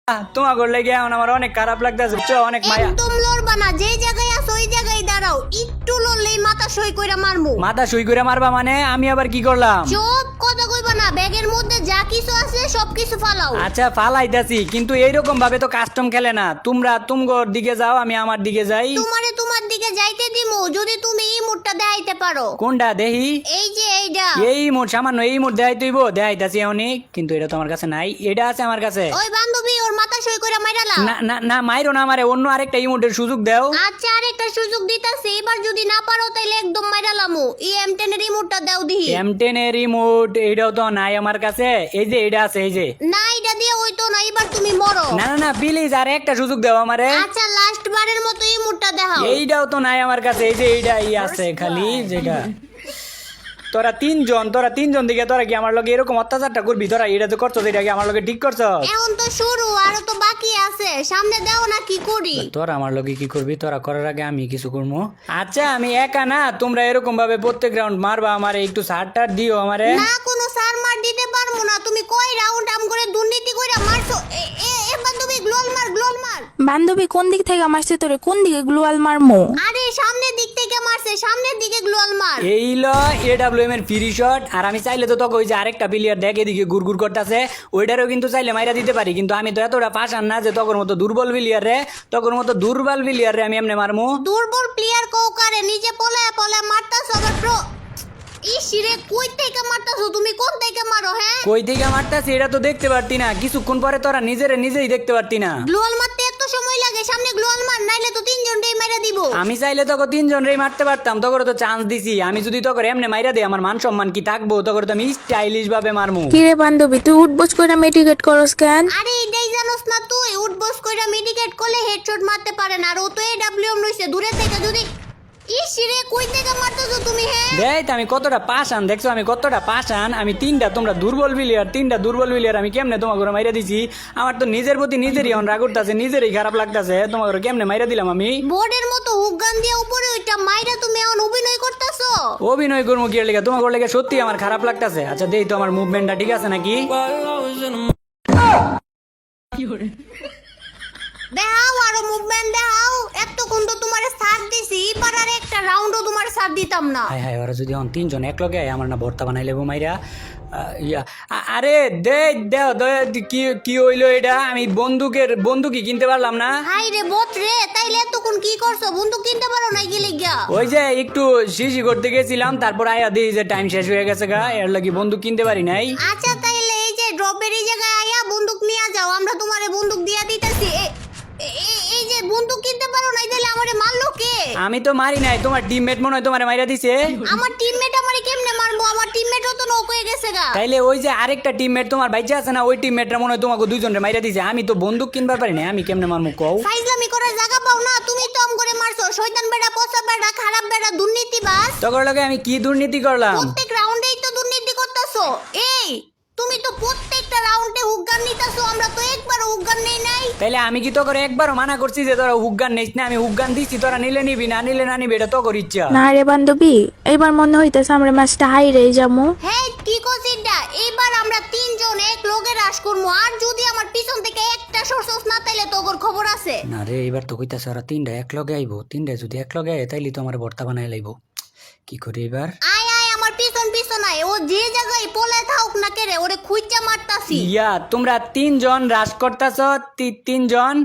তোমার করলে গিয়ে এখন আমার অনেক খারাপ লাগতেছে, অনেক মায়া। একদম লড়বা না, যে জায়গায় আছো ওই জায়গায় দাঁড়াও। একটু লড়লেই মাথা সই কইরা মারমু। মাথা সুই করে মারবা মানে? আমি আবার কি করলাম? চুপ, কথা কইবা না। ব্যাগের মধ্যে যা কিছু আছে সবকিছু ফালাও। আচ্ছা ফালাইতাছি, কিন্তু এইরকম ভাবে তো কাস্টম খেলে না। তোমরা তুমগোর দিকে যাও, আমি আমার দিকে যাই। তোমারে তোমার দিকে যাইতে দিমু যদি তুমি এই মুডটা দেখাইতে পারো। কোনটা দেখি? এই যে এইটা। এই মোট সামান্য এই মোট দেখাই তুইব, দেখাইতাছি অনেক, কিন্তু এটা তো আমার কাছে নাই। এটা আছে আমার কাছে। ওই বান্ধবী ওর মাথা সই কইরা মাইরালা। না না না, মাইরো না আমারে, অন্য আরেকটা ইমোটের সুযোগ দাও। আচ্ছা আরেকটা সুযোগ দিতাছি, এবার যদি না পারো তাইলে একদম মাইরালামু। এই M10 এর রিমোটটা দাও দিহি। M10 এর রিমোট এটাও তো নাই আমার কাছে। এই যে এটা আছে, এই যে। না এটা দিয়ে হইতো না, এবার তুমি মরো। না না না, প্লিজ আর একটা সুযোগ দাও আমারে। আচ্ছা লাস্ট বারের মতো এই মুডটা দেখাও। এইটাও তো নাই আমার কাছে। এই যে এইটাই আছে খালি, যেটা। তোরা তিনজন দিকে তোরা কি আমার লগে এরকম অত্যাচারটা করবি? তোরা এটা তো করছো, এটা কি আমার লগে ঠিক করছো? এখন তো শুরু, আরো তো বাকি আছে। সামনে দাও না কি করি। তোরা আমার লগে কি করবি? তোরা করার আগে আমি কিছু করবো। আচ্ছা আমি একা না, তোমরা এরকম ভাবে প্রত্যেক রাউন্ড মারবা আমারে, একটু সারটা দিও আমারে। না কোনো সার মার দিতে পারবো না। তুমি কই রাউন্ড আম করে দুর্নীতি কইরা মারছো। এ বান্ধবী গ্লোল মার। বান্ধবী কোন দিক থেকে মারছে তোরে? কোন দিকে গ্লোয়াল মারমো? আরে সামনের দিক থেকে মারছে, সামনের দিকে গ্লোল মার। এই ল AWM এর ফ্রি শট। আর আমি চাইলে তো তোকে ওই যে আরেকটা প্লেয়ার দেখে দিকে গুড়গুড় করতেছে, ওইটারও কিন্তু চাইলে মাইরা দিতে পারি। কিন্তু আমি তো এতটা পাশান না যে তখন মতো দুর্বল প্লেয়ার রে, আমি এমনি মারমু। দুর্বল প্লেয়ার কৌকারে নিজে পলায়া মারতাছো আবার প্রো। ইসিরে কই থেকে মারতাছো তুমি? কোন থেকে মারো? হ্যাঁ কই থেকে মারতাছি এটা তো দেখতে পারতি না, কিছুক্ষণ পরে তোরা নিজেই দেখতে পারতি না। গ্লোয়াল মারতে এত সময় লাগে? সামনে গ্লোয়াল মার, নাইলে তো তিনজনটাই মাইরা দিব। আমি চাইলে তোকে তিনজনরেই মারতে পারতাম, তোকে তো চান্স দিছি। আমি যদি তোকে এমনি মাইরা দিই আমার মান সম্মান কি থাকবো? তোকে তো আমি স্টাইলিশ ভাবে মারমু। কিরে বান্ধবী তুই উঠবোস করে মেডিকেট করস কেন? আরে এটাই জানোস না তুই? উঠবস কইরা মেডিকেট করলে হেডশট মারতে পারে না। আর ও তো AWM রইছে দূরে থেকে। যদি ইসিরে কই থেকে মারতাছো তুমি? হ্যাঁ দেখ আমি কতটা পাশান, দেখছো আমি কতটা পাশান। আমি তোমরা দুর্বল প্লেয়ার, আমি কেমনে তোমাকে মাইরা দিছি? আমার তো নিজের প্রতি নিজেরই রাগ উঠতাছে, নিজেরই খারাপ লাগতাছে। তোমাকে কেমনে মাইরা দিলাম আমি? বোর্ডের মতো হুগান দিয়ে উপরে ওইটা মাইরা তুমি এখন অভিনয় করতেছো। অভিনয় করবো কি লেগে? তোমাকে লেগে সত্যি আমার খারাপ লাগতাছে। আচ্ছা দেই তো আমার মুভমেন্টটা ঠিক আছে নাকি? দেখাও আরো মুভমেন্ট দেখাও। এতক্ষণ তো তোমার সাথ দিছি, এবার আর একটা রাউন্ডও তোমার সাথ দিতাম না। হাই হাই, ওরা যদি এখন তিনজন এক লগে আমার না ভর্তা বানাই লেবো মাইরা। আরে কি হইলো এটা? আমি বন্দুকি কিনতে পারলাম না। হাই রে বট রে, তাইলে এতক্ষণ কি করছো? বন্দুক কিনতে পারো নাই গেলে গিয়া? ওই যে একটু শিশি করতে গেছিলাম, তারপর আয়া দিই যে টাইম শেষ হয়ে গেছে গা, এর লাগি বন্দুক কিনতে পারি নাই। আচ্ছা তাইলে এই যে ড্রপের এই জায়গায় আয়া বন্দুক নিয়ে যাও, আমরা তোমারে বন্দুক দিয়া দিতেছি। এই যে বন্দুক কিনতে পারো নাই, তাইলে আমারে মারলো কে? আমি তো মারি নাই, তোমার টিমমেট মনে হয় তোমারে মাইরা দিছে। আমার টিমমেট আমারে কেমনে মারবো? আমার টিমমেটও তো নক হয়ে গেছে গা। তাইলে ওই যে আরেকটা টিমমেট তোমার বাইচা আছে না, ওই টিমমেটরা মনে হয় তোমাকে দুইজনের মাইরা দিছে। আমি তো বন্দুক কিনবার পারি না, আমি কেমনে মারমু কও? ফাইজলামি করার জায়গা পাও না? তুমি তো আম করে মারছো। শয়তান বেড়া, পচা বেড়া, খারাপ বেড়া, দুর্নীতিবাজ। তখন লগে আমি কি দুর্নীতি করলাম? প্রত্যেক রাউন্ডেই তো দুর্নীতি করতেছো। এই তুমি তো প্রত্যেকটা রাউন্ডে হুগান নিতাছো, আমরা তো একবারও হুগান নেই নাই। তাইলে আমি কি তোকে একবারও মানা করছি যে তোরা হুগান নিস না? আমি হুগান দিচ্ছি, তোরা নিলে নিবি, না নিলে না নিবি, এটা তো কর ইচ্ছা। না রে বান্ধবী, এবার মনে হইতেছে আমরা ম্যাচটা হাইরে যাবো। হ্যাঁ কি কইছিস? এইবার আমরা তিনজন এক লগে রাশ করবো। আর যদি আমার পিছন থেকে একটা সরসস না তাইলে তোর খবর আছে। না রে, এবার তো কইতাছে ওরা তিনটা এক লগে আইবো। তিনটা যদি এক লগে আয় তাইলে তো আমার ভর্তা বানাই লাইবো। কি করি এবার? আয় আমার পিছন আয়। ও যে জায়গায় পলে থাকুক না কেরে, ওরে খুঁজা মারতাছি। তোমরা তিনজন রাশ করতেছ, তিনজন।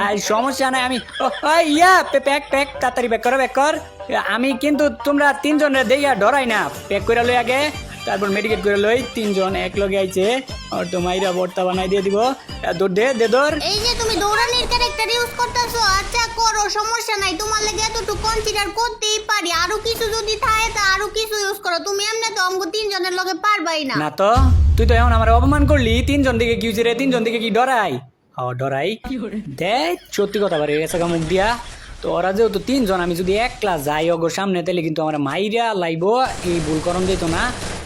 আর সমস্যা নাই, আমি প্যাক তাড়াতাড়ি ব্যাক কর। আমি কিন্তু তোমরা তিনজনের দেইয়া ডরাই না। প্যাক করে লই আগে, তারপর মেডিকেট করে লই। তিনজন এক লগে আইছে, আর তো মাইরা ভর্তা বানাই দিয়ে দিব। দৌড় দে দৌড়। এই যে তুমি দৌড়ানির ক্যারেক্টার ইউজ করতেছো, আচ্ছা করো, সমস্যা নাই। তোমার লাগে এতটুকু কনসিডার করতেই পারি। আরো কিছু যদি থাকে তা আরো কিছু ইউজ করো। তুমি এমনি তো আমগো তিনজনের লগে পারবাই না। না তো তুই তো এখন আমার অপমান করলি। তিনজন দিকে কি হইছে রে? তিনজন দিকে কি ডরাই? ডরাই দেখ, সত্যি কথা বাড়ি গেছে মুখ দিয়া। তো ওরা যেহেতু তিনজন, আমি যদি এক ক্লাস যাই ওগোর সামনে, তাহলে কিন্তু আমার মাইরা লাইব। এই ভুল করণ যেত না,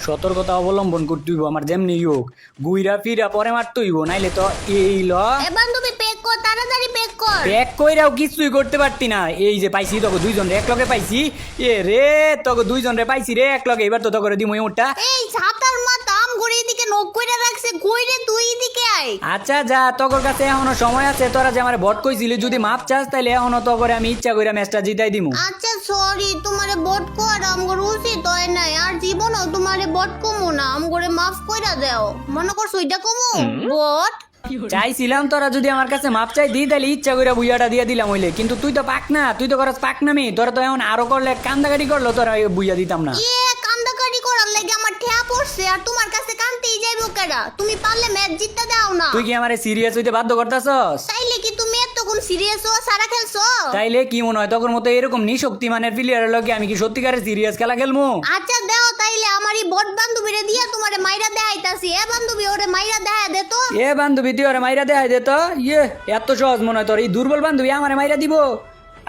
সতর্কতা অবলম্বন করতে হইব। আমার যেমনি হোক গুইরা ফিরা পরে মারতে হইব, নাইলে তো এই ল। বান্ধবী পেক কর, তাড়াতাড়ি পেক কর। প্যাক কইরাও কিছুই করতে পারতি না। এই যে পাইছি তোকে দুইজন রে এক লগে পাইছি। এ রে তোকে দুইজন রে পাইছি রে এক লগে। এবার তো তোকে দিমু ওটা। এই ছাতার মাথা আম ঘুরে এদিকে নক কইরা রাখছে কইরে তুই এদিকে আয়। আচ্ছা যা, তোর কাছে এখনো সময় আছে, তোরা যে আমার ভোট কইছিলি যদি মাপ চাস তাহলে এখনো তো করে আমি ইচ্ছা কইরা ম্যাচটা জিতাই দিমু। আচ্ছা সরি, তোমারে বট কর আমগর উচিত হয় নাই, আর জীবনও তোমারে বট কমু না, আমগরে মাফ কইরা দাও। মনে করছো এটা কমু বট? চাইছিলাম তোরা যদি আমার কাছে মাপ চাই দিই তাহলে ইচ্ছা কইরা বুইয়াটা দিয়ে দিলাম হইলে, কিন্তু তুই তো পাক না, তুই তো করস পাক নামি, তোরা তো এখন আরো করলে কান্দাকাটি করলো তোরা বুইয়া দিতাম না। কান্দাকাটি করার লাগে আমার ঠেয়া পড়ছে, আর তোমার কাছে কান্তেই যাইবো কেডা? তুমি পারলে ম্যাচ জিততে দাও না। তুই কি আমারে সিরিয়াস হইতে বাধ্য করতাছস? তাইলে কি তুমি এতক্ষণ সিরিয়াস হওয়া সারা খেলছো? তাইলে কি মনে হয় তখন মতো এরকম নিশক্তিমানের প্লেয়ারের লগে আমি কি সত্যিকারের সিরিয়াস খেলা খেলবো? আচ্ছা দাও তাইলে আমারই বট বান্ধবীরে দিয়া তোমারে মাইরা দেখাইতাছি। এ বান্ধবী ওরে মাইরা দেখা দে তো। এ বান্ধবী তুই ওরে মাইরা দেখাই দে তো। ইয়ে এত সহজ মনে হয় তোর এই দুর্বল বান্ধবী আমারে মাইরা দিব?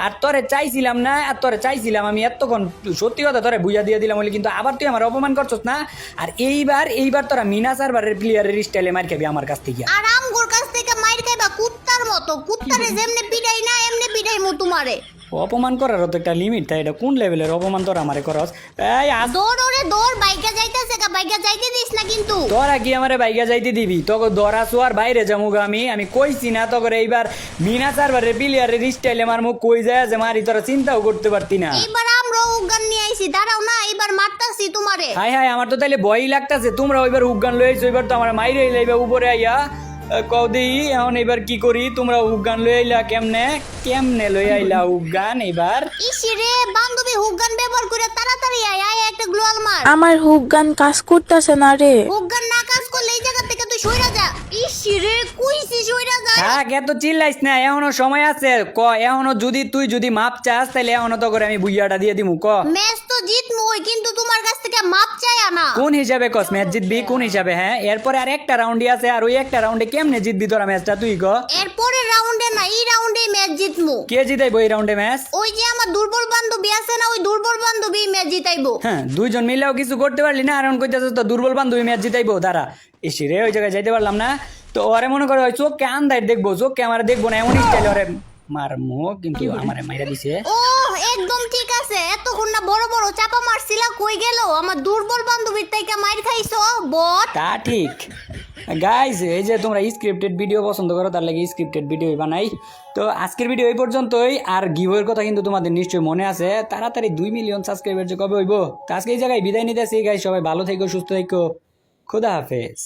আর তোরে চাইছিলাম না, আর তোরে চাইছিলাম আমি এতক্ষণ, সত্যি কথা তোরে বুঝা দিয়ে দিলাম বলে, কিন্তু আবার তুই আমার অপমান করছস না। আর এইবার তোরা মিনা সার্ভারের প্লেয়ারের স্টাইলে মার খাবি আমার কাছ থেকে। আর আমগোর কাছ থেকে মাইর খাইবা কুত্তার মতো, কুত্তারে যেমনে পিটাই না এমনি পিটাইমু তোমারে। অপমান করার তো একটা লিমিট তাই, এটা কোন লেভেলের অপমান তোরা আমারে করস? এই আজ দৌড় ওরে দৌড়, বাইকা যাইতাছে কা, বাইকা যাইতে দিস না কিন্তু। তোরা কি আমারে বাইকা যাইতে দিবি? তোকে দরা সোয়ার বাইরে যামুগা আমি কইছি না তোকে এইবার মিনা সার্ভারের প্লেয়ারের স্টাইলে আমার মুখ কই যায় যে মারি, তোরা চিন্তাও করতে পারতি না। এইবার আমরা উগান নিয়ে আইছি, দাঁড়াও না, এইবার মারতাছি তোমারে। হাই হাই, আমার তো তাইলে ভয়ই লাগতাছে, তোমরা ওইবার উগান লই আইছো, এবার তো আমার মাইরে লাইবা উপরে আইয়া কও দেই এখন এবার কি করি? তোমরা উগান লই আইলা কেমনে লই আইলা উগান এবার? ইসি রে বান্ধবী হুগান ব্যবহার করে তাড়াতাড়ি আয়, আয় একটা গ্লোয়াল মার। আমার হুক গান কাজ করতেছে না রে। হুগান না কাজ করলে এই জায়গা থেকে তুই সইরা যা। ইসি রে কইছি সইরা যা। থাক এত চিল্লাইস না, এখনো সময় আছে। ক এখনো তুই যদি মাপ চাস তাহলে এখনো তো করে আমি বুইয়াটা দিয়ে দিমু। ক ম্যাচ তো জিতমুই, কিন্তু তোমার কাছ থেকে মাপ চাই না। কোন হিসাবে কস ম্যাচ জিতবি? কোন হিসাবে? হ্যাঁ এরপরে আর একটা রাউন্ডই আছে, আর ওই একটা রাউন্ডে কেমনে জিতবি তোরা ম্যাচটা তুই ক? এরপরে রাউন্ডে না, এই রাউন্ডে ম্যাচ জিতমু। কে জিতাইবো এই রাউন্ডে ম্যাচ? ওই যে আমার দুর্বল বান্ধবী আছে না, ওই দুর্বল বান্ধবী ম্যাচ জিতাইবো। হ্যাঁ দুইজন মিলেও কিছু করতে পারলি না, আর এখন কইতাছিস তো দুর্বল বান্ধবী ম্যাচ জিতাইবো। দাঁড়া ইসি রে, ওই জায়গায় যাইতে পারলাম না তো ওরে মনে করো ওই চোখকে আন্দায় দেখবো, চোখকে আমার দেখবো না এমন স্টাইল ওরে মারমো, কিন্তু আমারে মাইরা দিছে। ও একদম ঠিক আছে, এতক্ষণ না বড় বড় চাপা মারছিলা, কই গেল আমার দুর্বল বান্ধবীর থেকে মাইর খাইছো বট। তা ঠিক গাইজ, এই যে তোমরা স্ক্রিপ্টেড ভিডিও পছন্দ করো তার লাগে স্ক্রিপ্টেড ভিডিও বানাই। তো আজকের ভিডিও এই পর্যন্তই। আর গিভের কথা কিন্তু তোমাদের নিশ্চয়ই মনে আছে, তাড়াতাড়ি 2 মিলিয়ন সাবস্ক্রাইবার যে কবে হইব। তো আজকে এই জায়গায় বিদায় নিতেছি গাইজ, সবাই ভালো থেকো, সুস্থ থেকো, খোদা হাফেজ।